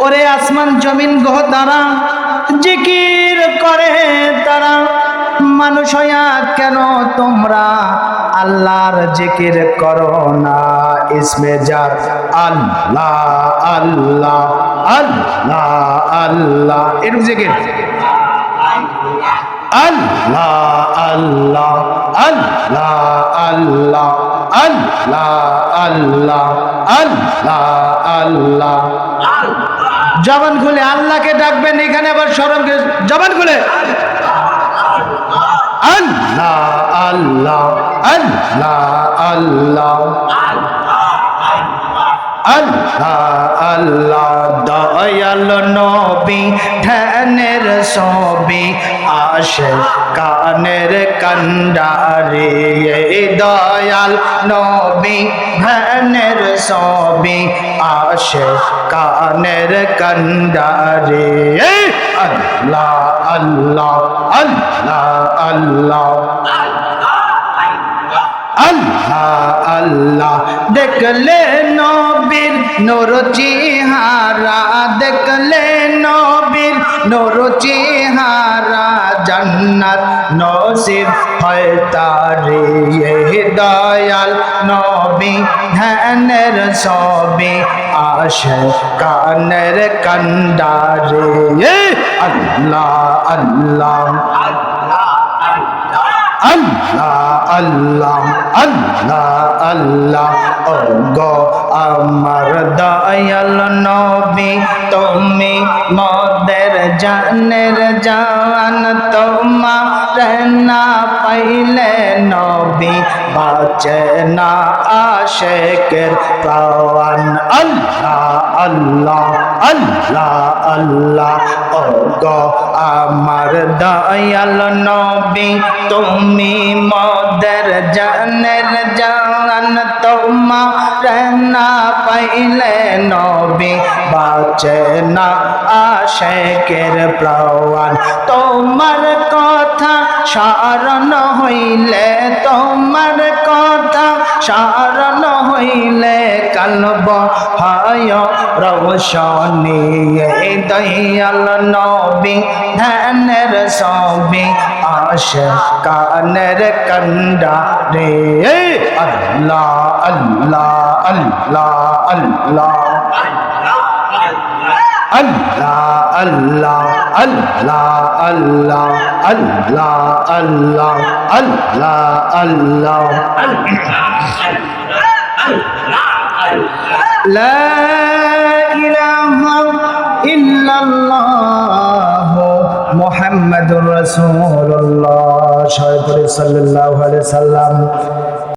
ওরে আসমান জমিন গ্রহ তারা জিকির করে তারা, মানুষ হইয়া কেন তোমরা আল্লাহর জিকির করো না? ইসমে জার আল্লাহ আল্লাহ আল্লাহ আল্লাহ, এরকম জিকির আল্লাহ আল্লাহ আল্লাহ আল্লাহ আল্লাহ আল্লাহ আল্লাহ আল্লাহ। জবান খুলে আল্লাহকে ডাকবেন, এখানে আবার শরম জবান খুলে আল্লাহ আল্লাহ আল্লাহ আল্লাহ আল্লাহ আল্লাহ। দয়াল নবী ধ্যানের ছবি আসে কানের কান্ডারে, দয়াল নবী ধ্যানের ছবি আসে কানের কান্ডারে। আল্লাহ আল্লাহ আল্লাহ আল্লাহ আল্লাহ আল্লাহ। দেখলে নবীর নূর চেহারা, দেখলে নবীর নূর চেহারা, জান্নাত নসিব হয় তারে। দয়াল নবী ধ্যানের ছবি আসে কানের কান্ডারে। আল্লাহ আল্লাহ আল্লাহ আল্লাহ আল্লাহ আল্লাহ। ও গো আমার দয়াল নবী তুমি মোদের জানের জান, তোমার না পাইলে নবী বাঁচে না আশিকের প্রাণ। আল্লাহ আল্লাহ আল্লাহ আল্লাহ। ও গো আমার দয়াল নবী তুমি মোদের জানের জান, তোমার না পাইলে নবী বাঁচে না আশিকের প্রাণ। তোমার কথা স্মরণ হইলে, তোমার কথা স্মরণ হইলে কালব হয় রওশনী। দয়াল নবী ধ্যানের ছবি আসে কানের কান্ডারে। আল্লাহ আল্লাহ আল্লাহ আল্লাহ আল্লাহ আল্লাহ আল্লাহ আল্লাহ আল্লাহ আল্লাহ আল্লাহ আল্লাহ। লা ইলাহা ইল্লাল্লাহ মুহাম্মাদুর রাসূলুল্লাহ সাল্লাল্লাহু আলাইহি সাল্লাম।